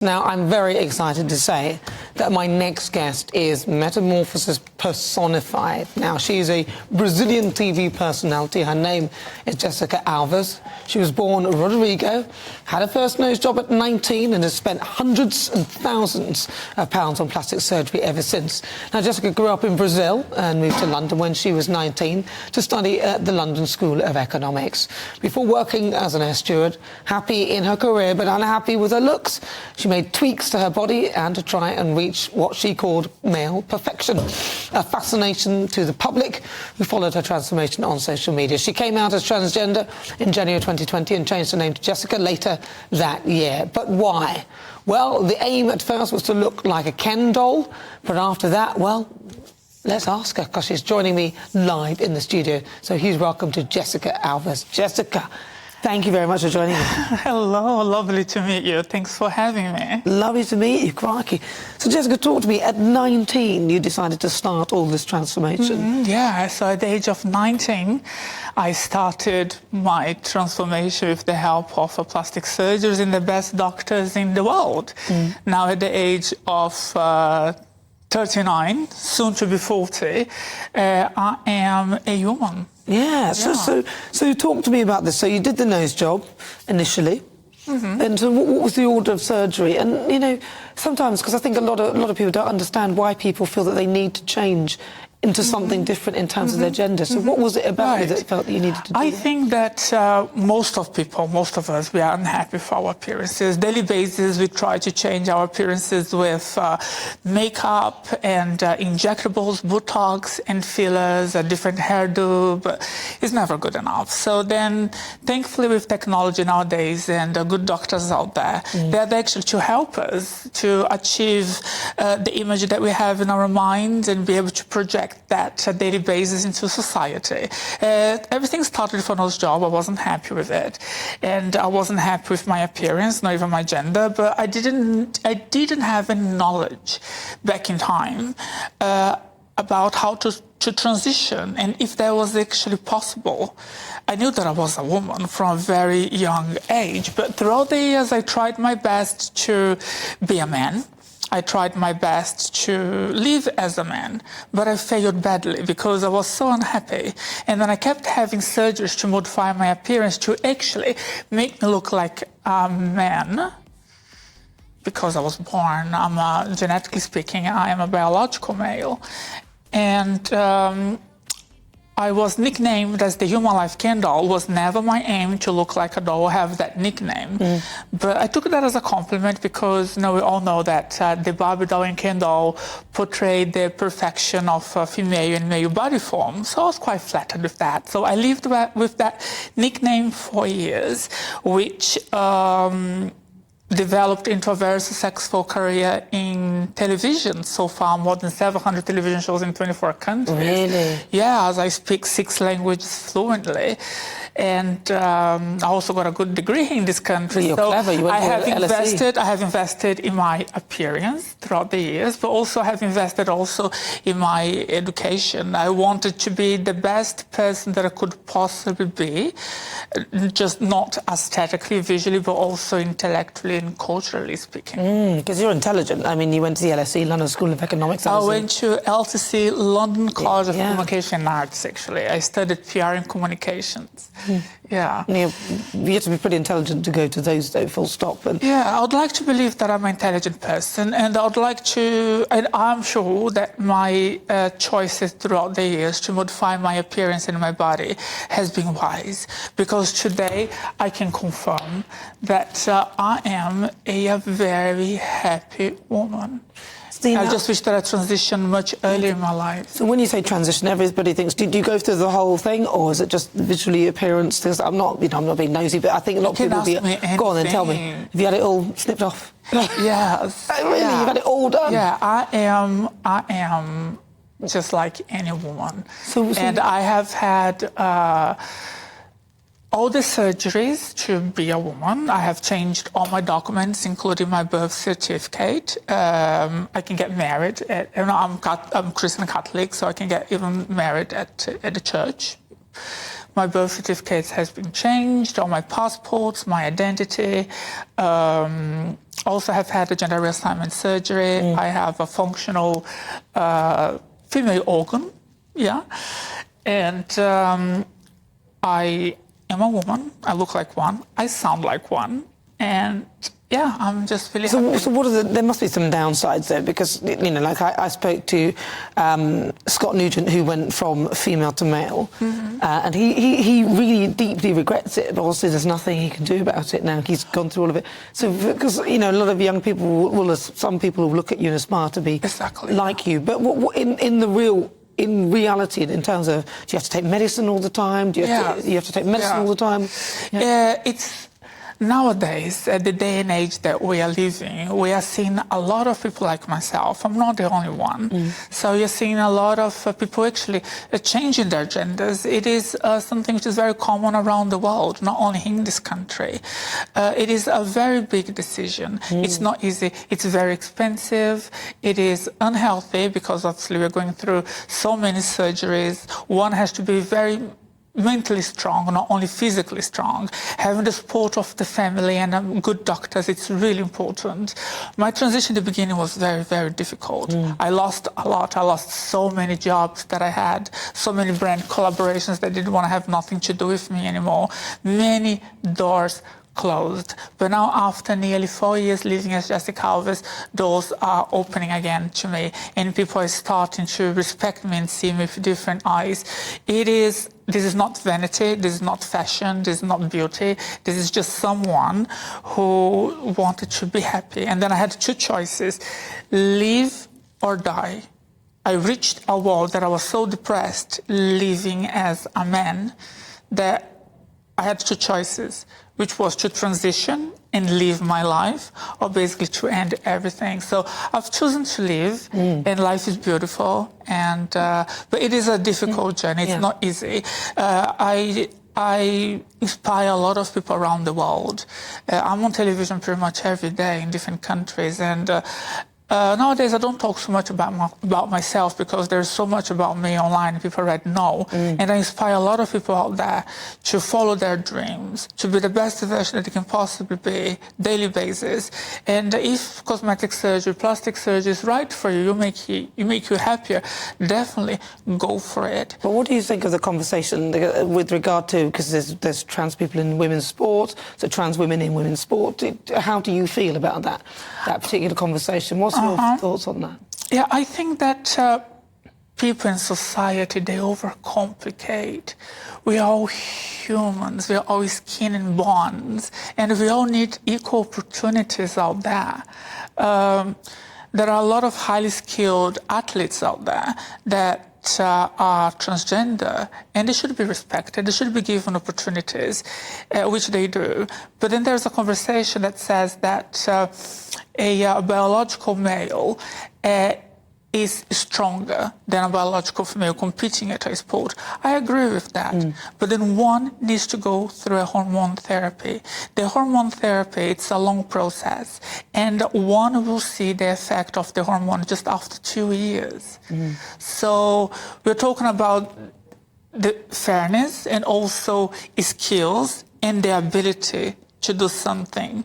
Now, I'm very excited to say that my next guest is Metamorphosis personified. Now, she is a Brazilian TV personality. Her name is Jessica Alves. She was born Rodrigo, had her first nose job at 19 and has spent hundreds and thousands of pounds on plastic surgery ever since. Now, Jessica grew up in Brazil and moved to London when she was 19 to study at the London School of Economics. Before working as an air steward, happy in her career but unhappy with her looks, she made tweaks to her body and to try and reach what she called male perfection, a fascination to the public who followed her transformation on social media. She came out as transgender in January 2020 and changed her name to Jessica later that year. But why? Well, the aim at first was to look like a Ken doll, but after that, well, let's ask her, because she's joining me live in the studio. So huge welcome to Jessica Alves. Jessica, thank you very much for joining me. Hello, lovely to meet you. Thanks for having me. Lovely to meet you, crikey. So Jessica, talk to me. At 19, you decided to start all this transformation. Yeah, so at the age of 19, I started my transformation with the help of plastic surgeons and the best doctors in the world. Now at the age of 39, soon to be 40, I am a woman. Yeah, so talk to me about this. So you did the nose job initially, and so what was the order of surgery? And, you know, sometimes, because I think a lot of people don't understand why people feel that they need to change into something different in terms of their gender. So what was it about you that felt that you needed to do I that? think that most of us, we are unhappy with our appearances. Daily basis, we try to change our appearances with makeup and injectables, Botox and fillers, a different hairdo, but it's never good enough. So then, thankfully with technology nowadays and good doctors out there, they're there actually to help us to achieve the image that we have in our minds and be able to project that daily basis into society. Everything started for nose job. I wasn't happy with it, and I wasn't happy with my appearance, not even my gender. But I didn't have any knowledge back in time about how to transition, and if that was actually possible. I knew that I was a woman from a very young age, but throughout the years, I tried my best to be a man. I tried my best to live as a man, but I failed badly because I was so unhappy. And then I kept having surgeries to modify my appearance to actually make me look like a man. Because I was born, genetically speaking, I am a biological male. And I was nicknamed as the Human Life Ken doll. Was never my aim to look like a doll or have that nickname. But I took that as a compliment because, you know, we all know that the Barbie doll and Ken doll portrayed the perfection of female and male body form. So I was quite flattered with that. So I lived with that nickname for years, which developed into a very successful career in television. So far, more than 700 television shows in 24 countries. Really? Yeah, as I speak 6 languages fluently. And I also got a good degree in this country. You're clever. You went I have invested in my appearance throughout the years, but also have invested also in my education. I wanted to be the best person that I could possibly be, just not aesthetically, visually, but also intellectually and culturally speaking. Because you're intelligent. I mean, you went to the LSE, London School of Economics. I went to LTC, London College of Communication and Arts, actually. I studied PR and communications. Yeah. You have to be pretty intelligent to go to those, though, full stop. And yeah, I would like to believe that I'm an intelligent person, and I would like to, and I'm sure that my choices throughout the years to modify my appearance and my body has been wise, because today I can confirm that I am a very happy woman. I just wish that I transitioned much earlier in my life. So when you say transition, everybody thinks, do you go through the whole thing, or is it just visually appearance? Because I'm not being nosy, but I think a lot of people will be... Go on and tell me. Have you had it all snipped off? Yes. Really? Yeah. You've had it all done? Yeah, I am just like any woman. And I have had all the surgeries to be a woman. I have changed all my documents, including my birth certificate. I can get married. I'm Christian Catholic, so I can get even married at the church. My birth certificate has been changed, all my passports, my identity. Also have had a gender reassignment surgery. I have a functional female organ, yeah. And I am a woman. I look like one. I sound like one. And yeah, I'm just really happy. So what are there must be some downsides there, because, you know, like I spoke to Scott Nugent, who went from female to male, and he really deeply regrets it, but also there's nothing he can do about it now. He's gone through all of it. So, because, you know, a lot of young people some people will look at you and aspire to be like you, but what in reality, in terms of, do you have to take medicine all the time? Do you have to take medicine all the time? Yeah, it's nowadays, at the day and age that we are living, we are seeing a lot of people like myself. I'm not the only one. So you're seeing a lot of people actually changing their genders. It is something which is very common around the world, not only in this country. It is a very big decision. It's not easy. It's very expensive. It is unhealthy because obviously we're going through so many surgeries. One has to be very mentally strong, not only physically strong. Having the support of the family and good doctors, it's really important. My transition in the beginning was very, very difficult. I lost a lot. I lost so many jobs that I had, so many brand collaborations that didn't want to have nothing to do with me anymore. Many doors closed. But now, after nearly 4 years living as Jessica Alves, doors are opening again to me, and people are starting to respect me and see me with different eyes. This is not vanity, this is not fashion, this is not beauty. This is just someone who wanted to be happy. And then I had two choices: live or die. I reached a wall that I was so depressed living as a man that I had two choices, which was to transition and live my life, or basically to end everything. So I've chosen to live, and life is beautiful. And but it is a difficult journey. It's not easy. I inspire a lot of people around the world. I'm on television pretty much every day in different countries, and nowadays I don't talk so much about myself because there's so much about me online, people already know. And I inspire a lot of people out there to follow their dreams, to be the best version that they can possibly be, daily basis. And if cosmetic surgery, plastic surgery is right for you, you make you happier, definitely go for it. But what do you think of the conversation with regard to, because there's trans people in women's sport, so trans women in women's sport? How do you feel about that particular conversation? What's your thoughts on that? Yeah, I think that people in society, they overcomplicate. We are all humans, we are all skin and bones, and we all need equal opportunities out there. There are a lot of highly skilled athletes out there that are transgender, and they should be respected, they should be given opportunities, which they do. But then there's a conversation that says that a biological male is stronger than a biological female competing at a sport. I agree with that. But then one needs to go through a hormone therapy. The hormone therapy, it's a long process, and one will see the effect of the hormone just after 2 years. So we're talking about the fairness and also skills and the ability to do something.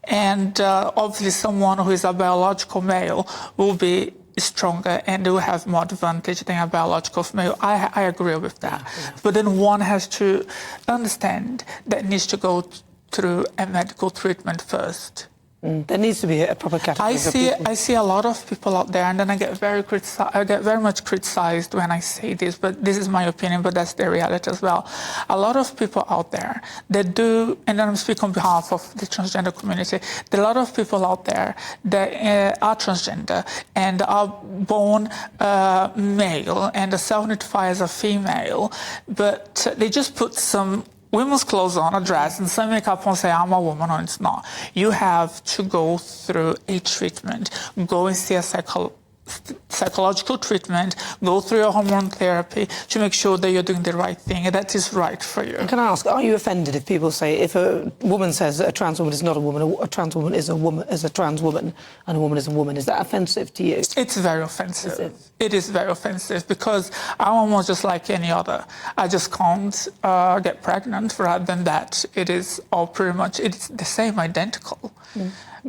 And obviously someone who is a biological male will be stronger and they will have more advantage than a biological female. I agree with that. But then one has to understand that needs to go through a medical treatment first. There needs to be a proper category. I see a lot of people out there, and then I get very much criticized when I say this, but this is my opinion, but that's the reality as well. A lot of people out there that do, and then I'm speaking on behalf of the transgender community, there are a lot of people out there that are transgender and are born male and self-identify as a female, but they just put some women's clothes on, a dress, and some makeup on, say, I'm a woman. No, it's not. You have to go through a treatment, go and see a psychological treatment, go through your hormone therapy to make sure that you're doing the right thing and that is right for you. Can I ask, are you offended if people say, if a woman says that a trans woman is not a woman, a trans woman is a trans woman, and a woman is a woman? Is that offensive to you? It's very offensive. It is very offensive because I'm almost just like any other. I just can't get pregnant. Rather than that, it is all pretty much, it's the same, identical.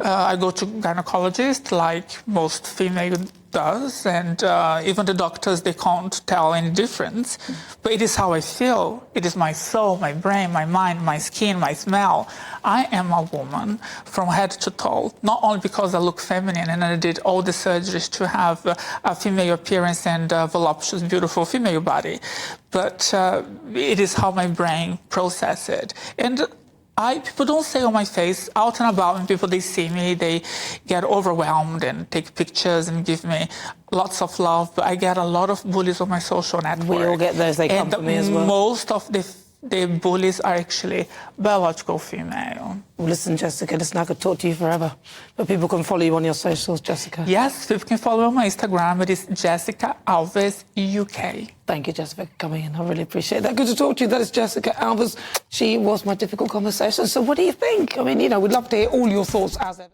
I go to gynecologist like most female does, and even the doctors, they can't tell any difference. But it is how I feel. It is my soul, my brain, my mind, my skin, my smell. I am a woman from head to toe, not only because I look feminine and I did all the surgeries to have a female appearance and a voluptuous, beautiful female body, but it is how my brain processes it. And people don't say on my face, out and about, when people, they see me, they get overwhelmed and take pictures and give me lots of love, but I get a lot of bullies on my social network. We all get those, they come from me as well. Most of the bullies are actually biological female. Well, listen, Jessica, listen, I could talk to you forever, but people can follow you on your socials, Jessica. Yes, people can follow me on my Instagram. It is Jessica Alves UK. Thank you, Jessica, for coming in. I really appreciate that. Good to talk to you. That is Jessica Alves. She was my difficult conversation. So what do you think? I mean, we'd love to hear all your thoughts as ever.